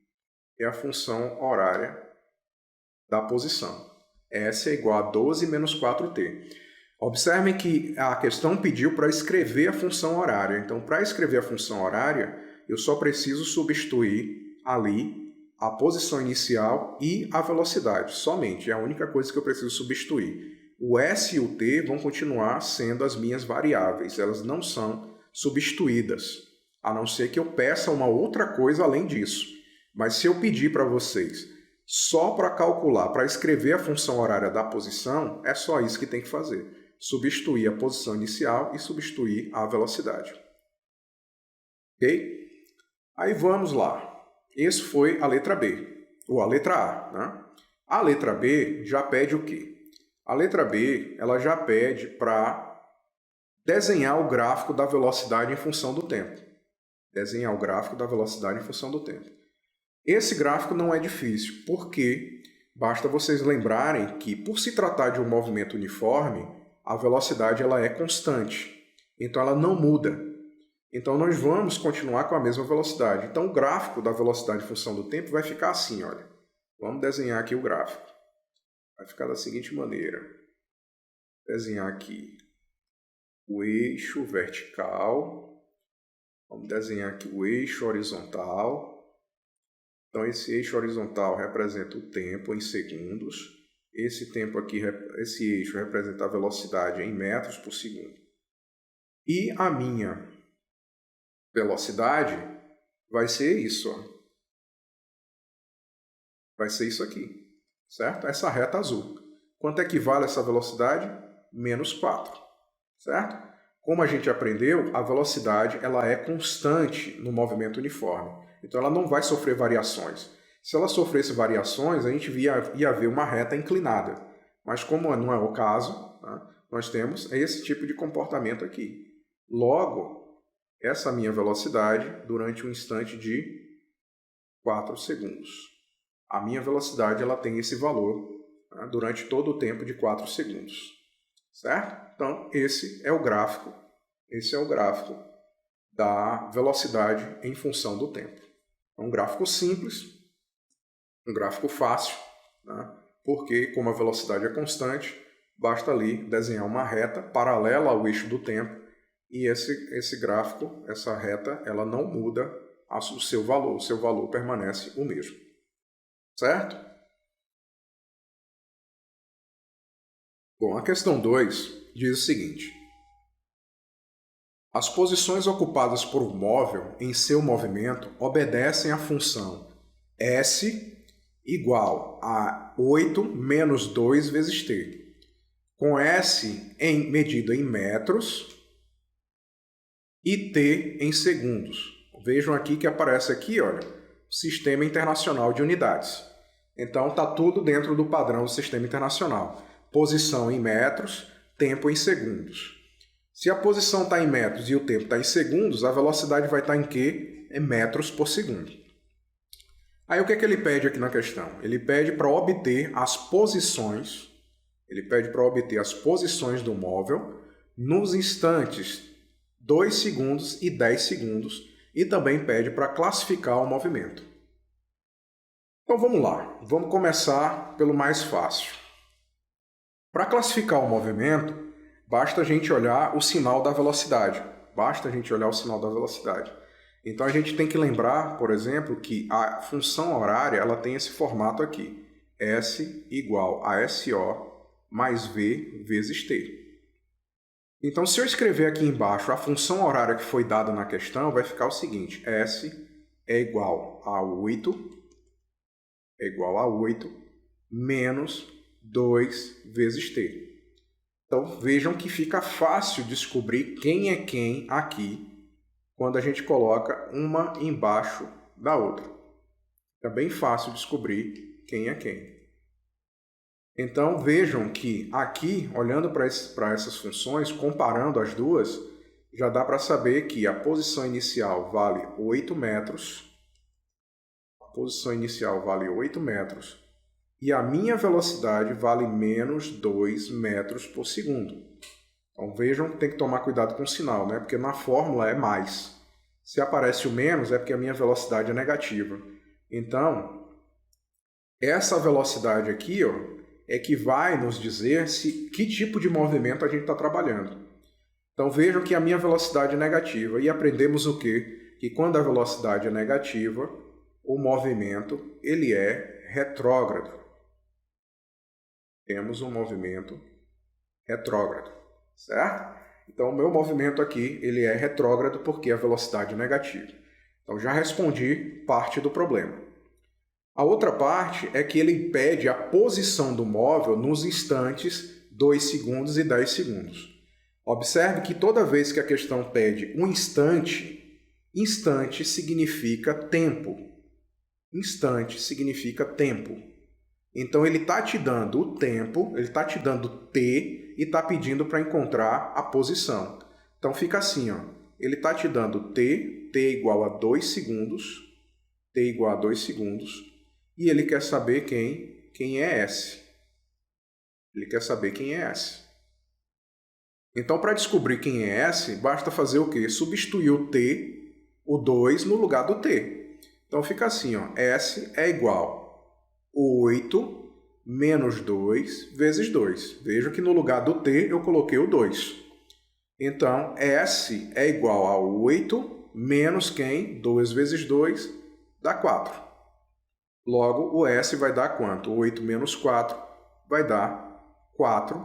é a função horária da posição. S é igual a 12 menos 4t. Observem que a questão pediu para escrever a função horária. Então, para escrever a função horária, eu só preciso substituir ali a posição inicial e a velocidade. Somente, é a única coisa que eu preciso substituir. O S e o T vão continuar sendo as minhas variáveis. Elas não são substituídas, a não ser que eu peça uma outra coisa além disso. Mas se eu pedir para vocês só para calcular, para escrever a função horária da posição, é só isso que tem que fazer. substituir a posição inicial e substituir a velocidade. Ok? Aí vamos lá. Essa foi a letra B, ou a letra A, né? A letra B já pede o quê? A letra B ela já pede para desenhar o gráfico da velocidade em função do tempo. Desenhar o gráfico da velocidade em função do tempo. Esse gráfico não é difícil, porque basta vocês lembrarem que, por se tratar de um movimento uniforme, a velocidade ela é constante, então ela não muda. Então nós vamos continuar com a mesma velocidade. Então o gráfico da velocidade em função do tempo vai ficar assim, olha. Vamos desenhar aqui o gráfico. Vai ficar da seguinte maneira. Desenhar aqui o eixo vertical. Vamos desenhar aqui o eixo horizontal. Então esse eixo horizontal representa o tempo em segundos. Esse tempo aqui, esse eixo representa a velocidade em metros por segundo. E a minha velocidade vai ser isso, ó. Vai ser isso aqui, certo? Essa reta azul. Quanto equivale essa velocidade? Menos 4, certo? Como a gente aprendeu, a velocidade ela é constante no movimento uniforme. Então ela não vai sofrer variações. Se ela sofresse variações, a gente ia ver uma reta inclinada. Mas como não é o caso, tá? Nós temos esse tipo de comportamento aqui. Logo, essa minha velocidade durante um instante de 4 segundos. A minha velocidade ela tem esse valor, tá? Durante todo o tempo de 4 segundos. Certo? Então, esse é o gráfico. Esse é o gráfico da velocidade em função do tempo. É um gráfico simples, um gráfico fácil, né? Porque como a velocidade é constante, basta ali desenhar uma reta paralela ao eixo do tempo e esse gráfico, essa reta, ela não muda o seu valor permanece o mesmo. Certo? Bom, a questão 2 diz o seguinte. As posições ocupadas por um móvel em seu movimento obedecem à função S igual a 8 menos 2 vezes t, com S medido em metros e t em segundos. Vejam aqui que aparece aqui, olha, Sistema Internacional de Unidades. Então está tudo dentro do padrão do Sistema Internacional. Posição em metros, tempo em segundos. Se a posição está em metros e o tempo está em segundos, a velocidade vai estar em quê? Em metros por segundo. Aí o que é que ele pede aqui na questão? Ele pede para obter as posições, do móvel nos instantes 2 segundos e 10 segundos e também pede para classificar o movimento. Então vamos lá, vamos começar pelo mais fácil. Para classificar o movimento, basta a gente olhar o sinal da velocidade. Então a gente tem que lembrar, por exemplo, que a função horária ela tem esse formato aqui. S igual a SO mais V vezes T. Então se eu escrever aqui embaixo a função horária que foi dada na questão, vai ficar o seguinte. S é igual a 8 menos 2 vezes T. Então vejam que fica fácil descobrir quem é quem aqui quando a gente coloca uma embaixo da outra. É bem fácil descobrir quem é quem. Então vejam que aqui, olhando para essas funções, comparando as duas, já dá para saber que a posição inicial vale 8 metros, e a minha velocidade vale menos 2 metros por segundo. Então vejam que tem que tomar cuidado com o sinal, né? Porque na fórmula é mais. Se aparece o menos é porque a minha velocidade é negativa. Então, essa velocidade aqui, ó, é que vai nos dizer que tipo de movimento a gente está trabalhando. Então vejam que a minha velocidade é negativa e aprendemos o quê? Que quando a velocidade é negativa, o movimento ele é retrógrado. Temos um movimento retrógrado, certo? Então o meu movimento aqui ele é retrógrado porque a velocidade é negativa. Então já respondi parte do problema. A outra parte é que ele pede a posição do móvel nos instantes 2 segundos e 10 segundos. Observe que toda vez que a questão pede um instante, instante significa tempo. Instante significa tempo. Então, ele está te dando o tempo, ele está te dando t e está pedindo para encontrar a posição. Então, fica assim, ó. Ele está te dando t igual a 2 segundos, t igual a 2 segundos, e ele quer saber quem é S. Ele quer saber quem é S. Então, para descobrir quem é S, basta fazer o quê? Substituir o t, o 2, no lugar do t. Então, fica assim, ó. S é igual 8 menos 2 vezes 2. Veja que no lugar do t eu coloquei o 2. Então, S é igual a 8 menos quem? 2 vezes 2 dá 4. Logo, o S vai dar quanto? 8 menos 4 vai dar 4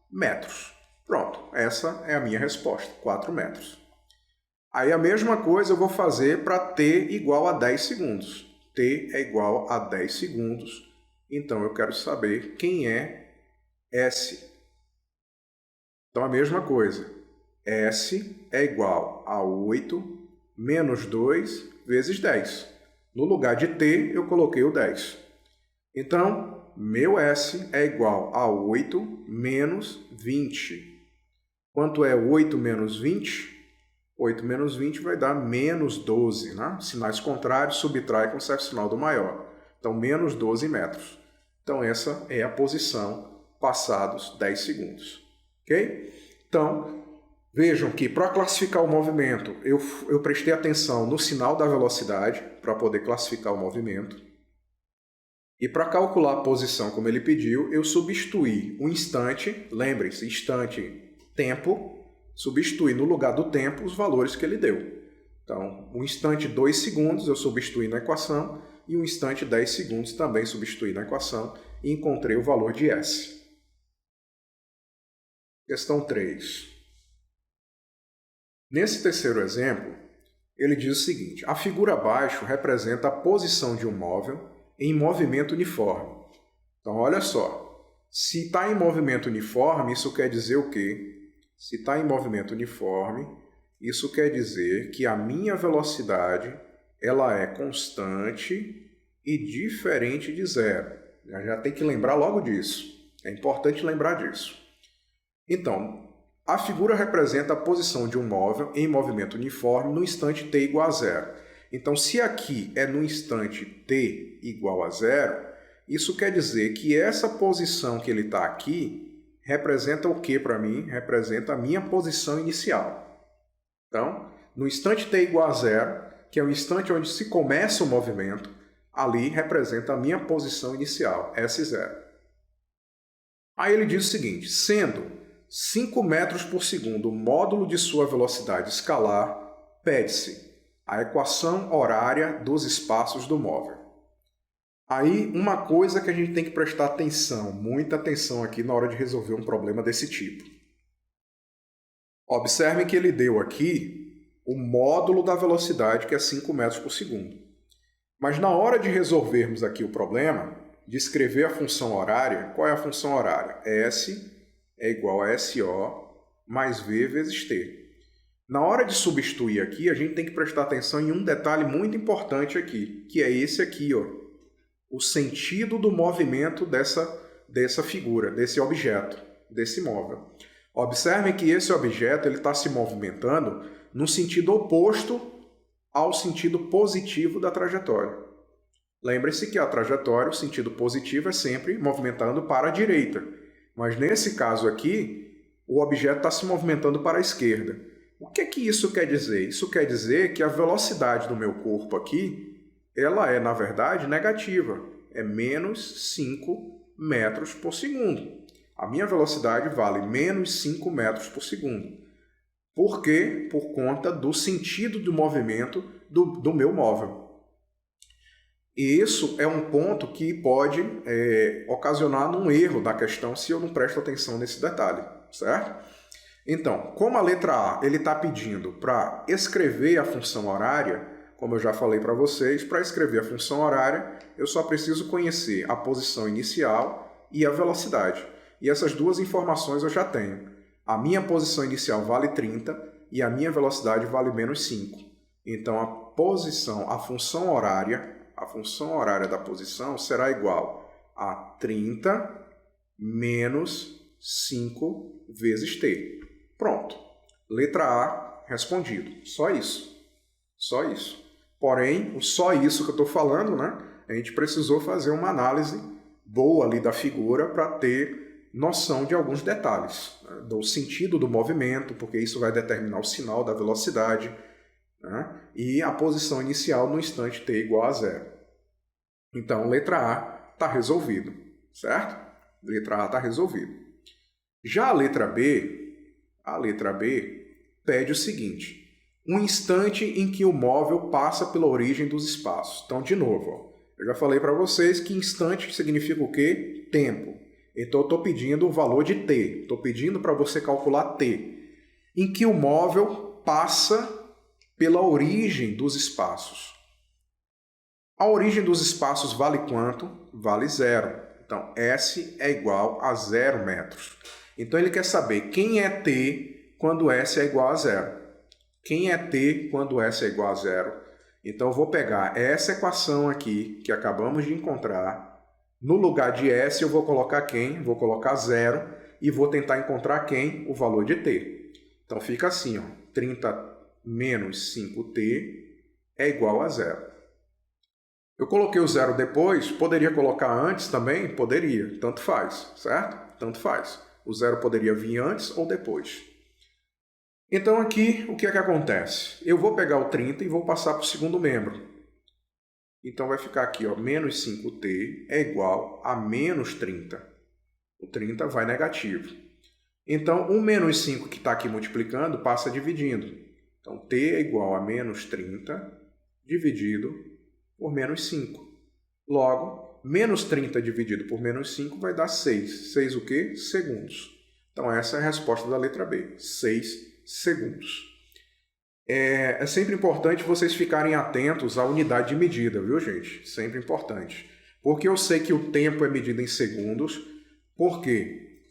metros. Pronto, essa é a minha resposta, 4 metros. Aí a mesma coisa eu vou fazer para t igual a 10 segundos. T é igual a 10 segundos, então eu quero saber quem é S. Então a mesma coisa, S é igual a 8 menos 2 vezes 10. No lugar de t eu coloquei o 10. Então, meu S é igual a 8 menos 20. Quanto é 8 menos 20? 8 menos 20 vai dar menos 12, né? Sinais contrários, subtrai com o certo sinal do maior. Então, menos 12 metros. Então, essa é a posição passados 10 segundos. Ok? Então, vejam que para classificar o movimento, eu prestei atenção no sinal da velocidade para poder classificar o movimento. E para calcular a posição como ele pediu, eu substituí o instante, lembre-se, instante, tempo, substituir no lugar do tempo os valores que ele deu. Então, o instante 2 segundos eu substituí na equação e o instante 10 segundos também substituí na equação e encontrei o valor de S. Questão 3. Nesse terceiro exemplo, ele diz o seguinte: a figura abaixo representa a posição de um móvel em movimento uniforme. Então, olha só, se está em movimento uniforme, isso quer dizer o quê? Se está em movimento uniforme, isso quer dizer que a minha velocidade ela é constante e diferente de zero. Já tem que lembrar logo disso. É importante lembrar disso. Então, a figura representa a posição de um móvel em movimento uniforme no instante t igual a zero. Então, se aqui é no instante t igual a zero, isso quer dizer que essa posição que ele está aqui representa o que para mim? Representa a minha posição inicial. Então, no instante t igual a zero, que é o instante onde se começa o movimento, ali representa a minha posição inicial, S0. Aí ele diz o seguinte: sendo 5 metros por segundo o módulo de sua velocidade escalar, pede-se a equação horária dos espaços do móvel. Aí, uma coisa que a gente tem que prestar atenção, muita atenção aqui na hora de resolver um problema desse tipo. Observe que ele deu aqui o módulo da velocidade, que é 5 metros por segundo. Mas na hora de resolvermos aqui o problema, de escrever a função horária, qual é a função horária? S é igual a SO mais V vezes T. Na hora de substituir aqui, a gente tem que prestar atenção em um detalhe muito importante aqui, que é esse aqui, ó. O sentido do movimento dessa figura, desse objeto, desse móvel. Observem que esse objeto está se movimentando no sentido oposto ao sentido positivo da trajetória. Lembre-se que a trajetória, o sentido positivo, é sempre movimentando para a direita. Mas nesse caso aqui, o objeto está se movimentando para a esquerda. O que é que isso quer dizer? Isso quer dizer que a velocidade do meu corpo aqui ela é, na verdade, negativa. É menos 5 metros por segundo. A minha velocidade vale menos 5 metros por segundo. Por quê? Por conta do sentido do movimento do meu móvel. E isso é um ponto que pode ocasionar um erro da questão se eu não presto atenção nesse detalhe, certo? Então, como a letra A ele está pedindo para escrever a função horária, como eu já falei para vocês, para escrever a função horária, eu só preciso conhecer a posição inicial e a velocidade. E essas duas informações eu já tenho. A minha posição inicial vale 30 e a minha velocidade vale menos 5. Então, a função horária da posição será igual a 30 menos 5 vezes t. Pronto. Letra A, respondido. Só isso. Só isso. Porém, só isso que eu estou falando, né? A gente precisou fazer uma análise boa ali da figura para ter noção de alguns detalhes, né? Do sentido do movimento, porque isso vai determinar o sinal da velocidade, né? E a posição inicial no instante t igual a 0. Então, letra A está resolvido, certo? Letra A está resolvido. Já a letra B pede o seguinte: um instante em que o móvel passa pela origem dos espaços. Então, de novo, ó, eu já falei para vocês que instante significa o quê? Tempo. Então, eu estou pedindo o valor de t. Estou pedindo para você calcular t. Em que o móvel passa pela origem dos espaços. A origem dos espaços vale quanto? Vale 0. Então, S é igual a 0 metros. Então, ele quer saber quem é t quando S é igual a 0. Quem é t quando S é igual a 0? Então, eu vou pegar essa equação aqui, que acabamos de encontrar. No lugar de S, eu vou colocar quem? Vou colocar 0 e vou tentar encontrar quem? O valor de t. Então, fica assim, ó, 30 menos 5t é igual a 0. Eu coloquei o 0 depois, poderia colocar antes também? Poderia, tanto faz, certo? Tanto faz. O 0 poderia vir antes ou depois. Então aqui, o que é que acontece? Eu vou pegar o 30 e vou passar para o segundo membro. Então vai ficar aqui, ó, menos 5t é igual a menos 30. O 30 vai negativo. Então, o menos 5 que está aqui multiplicando passa dividindo. Então, t é igual a menos 30 dividido por menos 5. Logo, menos 30 dividido por menos 5 vai dar 6. 6 o quê? Segundos. Então, essa é a resposta da letra B. 6 segundos. É sempre importante vocês ficarem atentos à unidade de medida, viu, gente? Sempre importante. Porque eu sei que o tempo é medido em segundos, porque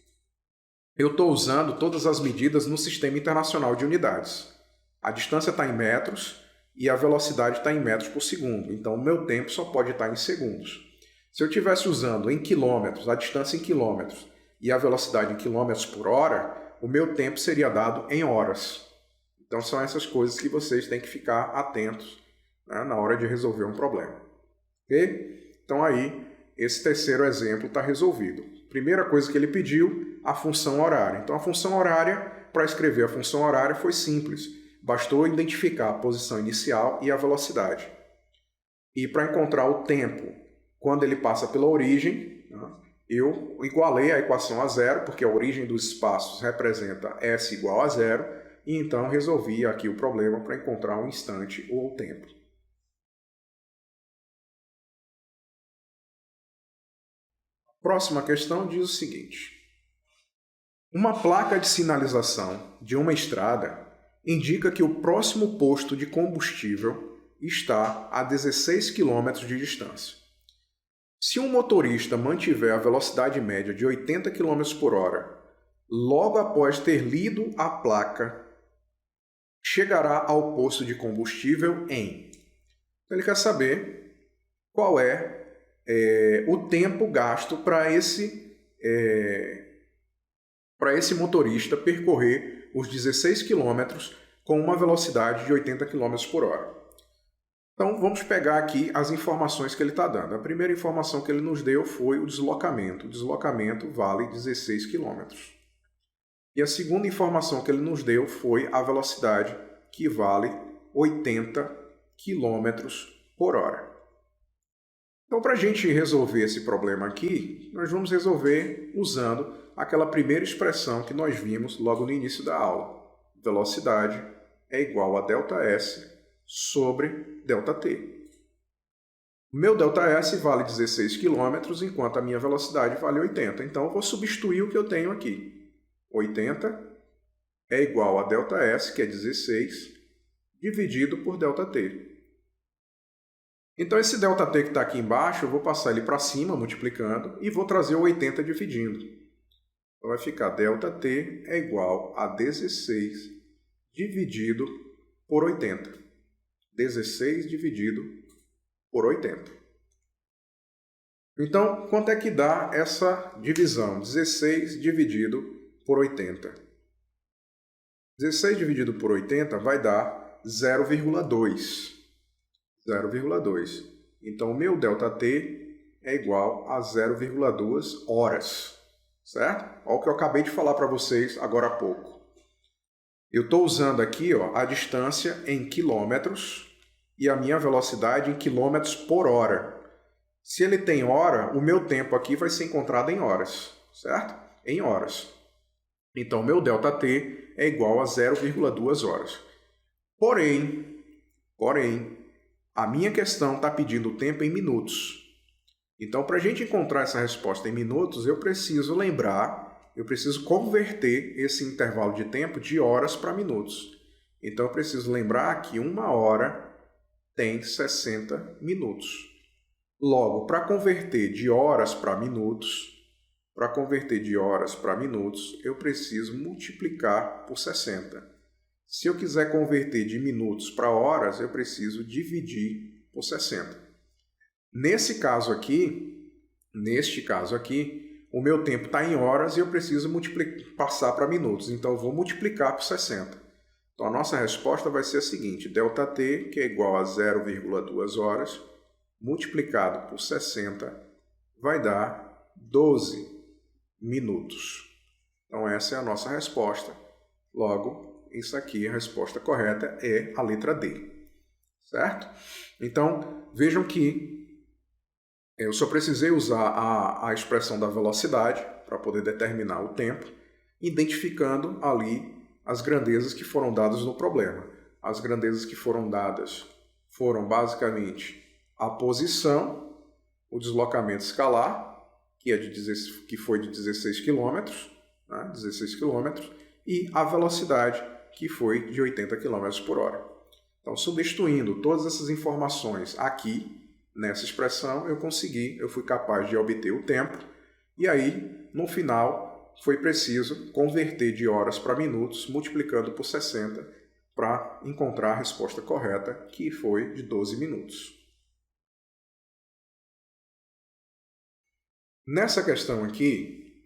eu estou usando todas as medidas no Sistema Internacional de Unidades. A distância está em metros e a velocidade está em metros por segundo. Então, o meu tempo só pode estar em segundos. Se eu estivesse usando em quilômetros, a distância em quilômetros e a velocidade em quilômetros por hora, o meu tempo seria dado em horas. Então, são essas coisas que vocês têm que ficar atentos, né, na hora de resolver um problema. Ok? Então, aí, esse terceiro exemplo está resolvido. Primeira coisa que ele pediu, a função horária. Então, a função horária, para escrever a função horária, foi simples. Bastou identificar a posição inicial e a velocidade. E para encontrar o tempo, quando ele passa pela origem, né, eu igualei a equação a 0, porque a origem dos espaços representa S igual a 0, e então resolvi aqui o problema para encontrar um instante ou o tempo. A próxima questão diz o seguinte: uma placa de sinalização de uma estrada indica que o próximo posto de combustível está a 16 km de distância. Se um motorista mantiver a velocidade média de 80 km por hora, logo após ter lido a placa, chegará ao posto de combustível em... Então, ele quer saber qual é o tempo gasto para esse motorista percorrer os 16 km com uma velocidade de 80 km por hora. Então, vamos pegar aqui as informações que ele está dando. A primeira informação que ele nos deu foi o deslocamento. O deslocamento vale 16 km. E a segunda informação que ele nos deu foi a velocidade, que vale 80 km por hora. Então, para a gente resolver esse problema aqui, nós vamos resolver usando aquela primeira expressão que nós vimos logo no início da aula. Velocidade é igual a ΔS sobre ΔT. O meu ΔS vale 16 km, enquanto a minha velocidade vale 80. Então, eu vou substituir o que eu tenho aqui. 80 é igual a ΔS, que é 16, dividido por ΔT. Então, esse ΔT que está aqui embaixo, eu vou passar ele para cima, multiplicando, e vou trazer o 80 dividindo. Então vai ficar ΔT é igual a 16 dividido por 80. 16 dividido por 80. Então, quanto é que dá essa divisão? 16 dividido por 80. 16 dividido por 80 vai dar 0,2. 0,2. Então, o meu ΔT é igual a 0,2 horas. Certo? Olha o que eu acabei de falar para vocês agora há pouco. Eu estou usando aqui a distância em quilômetros e a minha velocidade em quilômetros por hora. Se ele tem hora, o meu tempo aqui vai ser encontrado em horas, certo? Em horas. Então, meu ΔT é igual a 0,2 horas. Porém, a minha questão está pedindo o tempo em minutos. Então, para a gente encontrar essa resposta em minutos, eu preciso converter esse intervalo de tempo de horas para minutos. Então, eu preciso lembrar que 1 hora tem 60 minutos. Logo, para converter de horas para minutos, eu preciso multiplicar por 60. Se eu quiser converter de minutos para horas, eu preciso dividir por 60. Neste caso aqui, o meu tempo está em horas e eu preciso passar para minutos. Então, eu vou multiplicar por 60. Então, a nossa resposta vai ser a seguinte: ΔT, que é igual a 0,2 horas, multiplicado por 60, vai dar 12 minutos. Então, essa é a nossa resposta. Logo, isso aqui, a resposta correta é a letra D. Certo? Então, vejam que eu só precisei usar a expressão da velocidade para poder determinar o tempo, identificando ali as grandezas que foram dadas no problema. As grandezas que foram dadas foram basicamente a posição, o deslocamento escalar, que foi de 16 km, né? 16 km, e a velocidade, que foi de 80 km por hora. Então, substituindo todas essas informações aqui, nessa expressão, eu fui capaz de obter o tempo, e aí, no final, foi preciso converter de horas para minutos, multiplicando por 60, para encontrar a resposta correta, que foi de 12 minutos. Nessa questão aqui,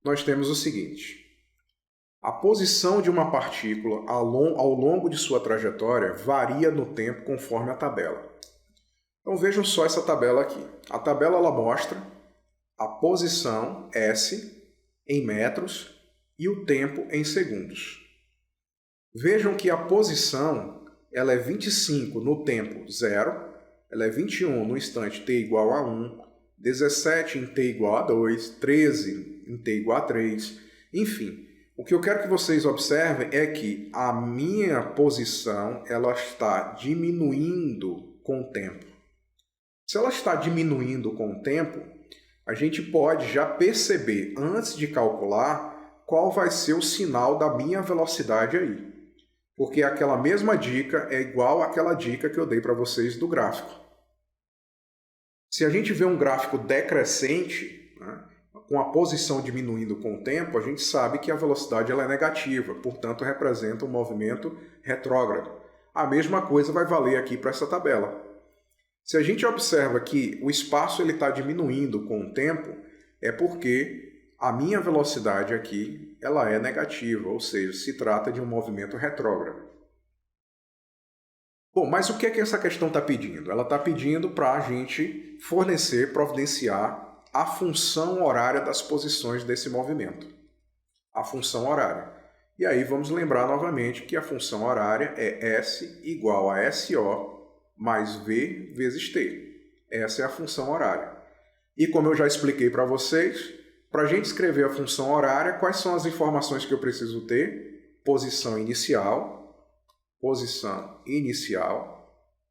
nós temos o seguinte: a posição de uma partícula ao longo de sua trajetória varia no tempo conforme a tabela. Então vejam só essa tabela aqui. A tabela ela mostra a posição S em metros e o tempo em segundos. Vejam que a posição ela é 25 no tempo 0, ela é 21 no instante t igual a 1, 17 em t igual a 2, 13 em t igual a 3, enfim. O que eu quero que vocês observem é que a minha posição ela está diminuindo com o tempo. Se ela está diminuindo com o tempo, a gente pode já perceber, antes de calcular, qual vai ser o sinal da minha velocidade aí. Porque aquela mesma dica é igual àquela dica que eu dei para vocês do gráfico. Se a gente vê um gráfico decrescente, né, com a posição diminuindo com o tempo, a gente sabe que a velocidade ela é negativa, portanto representa um movimento retrógrado. A mesma coisa vai valer aqui para essa tabela. Se a gente observa que o espaço está diminuindo com o tempo, é porque a minha velocidade aqui ela é negativa, ou seja, se trata de um movimento retrógrado. Bom, mas o que é que essa questão está pedindo? Ela está pedindo para a gente providenciar a função horária das posições desse movimento. A função horária. E aí vamos lembrar novamente que a função horária é S igual a SO mais V vezes T. Essa é a função horária. E como eu já expliquei para vocês, para a gente escrever a função horária, quais são as informações que eu preciso ter? Posição inicial,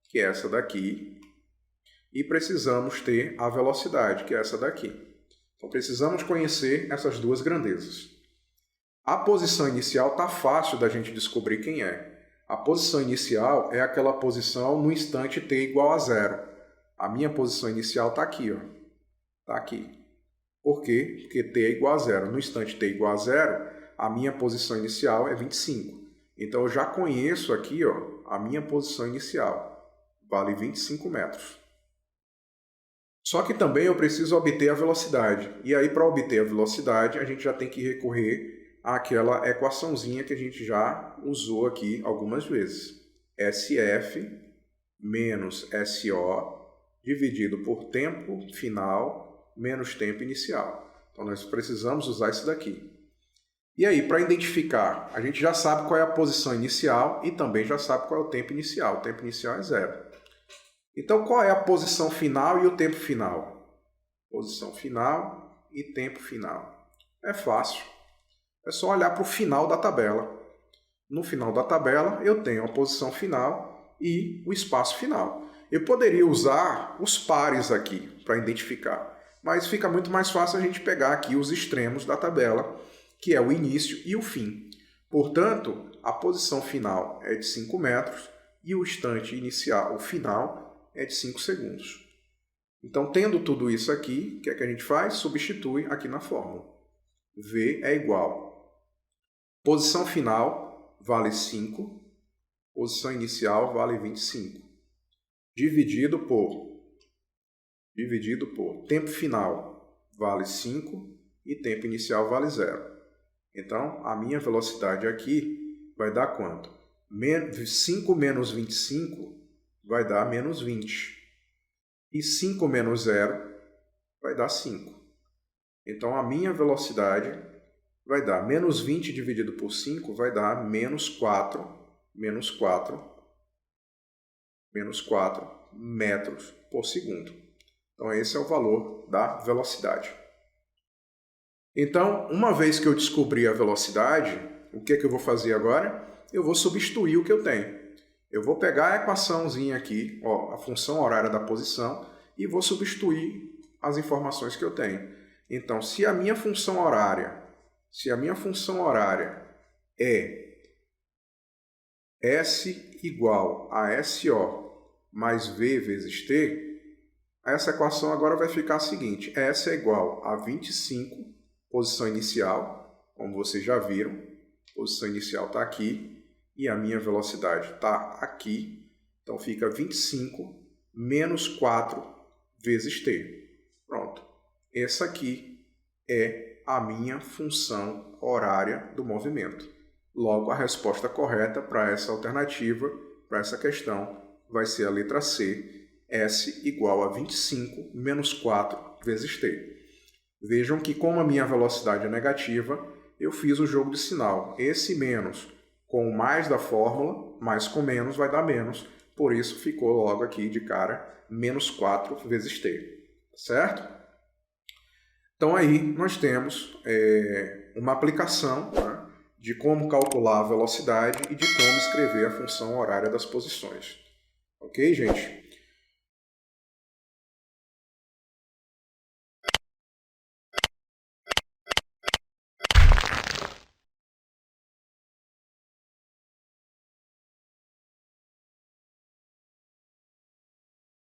que é essa daqui, e precisamos ter a velocidade, que é essa daqui. Então precisamos conhecer essas duas grandezas. A posição inicial está fácil da gente descobrir quem é. A posição inicial é aquela posição no instante t igual a 0. A minha posição inicial está aqui, ó. Está aqui. Por quê? Porque t é igual a zero. No instante t é igual a zero, a minha posição inicial é 25. Então, eu já conheço aqui, ó, a minha posição inicial. Vale 25 metros. Só que também eu preciso obter a velocidade. E aí, para obter a velocidade, a gente já tem que recorrer àquela equaçãozinha que a gente já usou aqui algumas vezes. SF menos SO dividido por tempo final menos tempo inicial. Então, nós precisamos usar isso daqui. E aí, para identificar, a gente já sabe qual é a posição inicial e também já sabe qual é o tempo inicial. O tempo inicial é zero. Então, qual é a posição final e o tempo final? Posição final e tempo final. É fácil. É só olhar para o final da tabela. No final da tabela, eu tenho a posição final e o espaço final. Eu poderia usar os pares aqui para identificar, mas fica muito mais fácil a gente pegar aqui os extremos da tabela, que é o início e o fim. Portanto, a posição final é de 5 metros e o instante inicial, o final, é de 5 segundos. Então, tendo tudo isso aqui, o que é que a gente faz? Substitui aqui na fórmula. V é igual. Posição final vale 5, posição inicial vale 25. Dividido por tempo final vale 5 e tempo inicial vale 0. Então, a minha velocidade aqui vai dar quanto? 5 menos 25 vai dar menos 20. E 5 menos 0 vai dar 5. Então, a minha velocidade vai dar menos 20 dividido por 5 vai dar menos 4 metros por segundo. Então, esse é o valor da velocidade. Então, uma vez que eu descobri a velocidade, o que é que eu vou fazer agora? Eu vou substituir o que eu tenho. Eu vou pegar a equaçãozinha aqui, ó, a função horária da posição, e vou substituir as informações que eu tenho. Então, se a minha função horária é S igual a SO mais V vezes T, essa equação agora vai ficar a seguinte: S é igual a 25, posição inicial, como vocês já viram, posição inicial está aqui, e a minha velocidade está aqui, então fica 25 menos 4 vezes t. Pronto. Essa aqui é a minha função horária do movimento. Logo, a resposta correta para essa alternativa, para essa questão, vai ser a letra C, S igual a 25 menos 4 vezes t. Vejam que, como a minha velocidade é negativa, eu fiz o jogo de sinal. Esse menos com o mais da fórmula, mais com menos vai dar menos. Por isso, ficou logo aqui de cara, menos 4 vezes t. Certo? Então, aí nós temos uma aplicação, né, de como calcular a velocidade e de como escrever a função horária das posições. Ok, gente?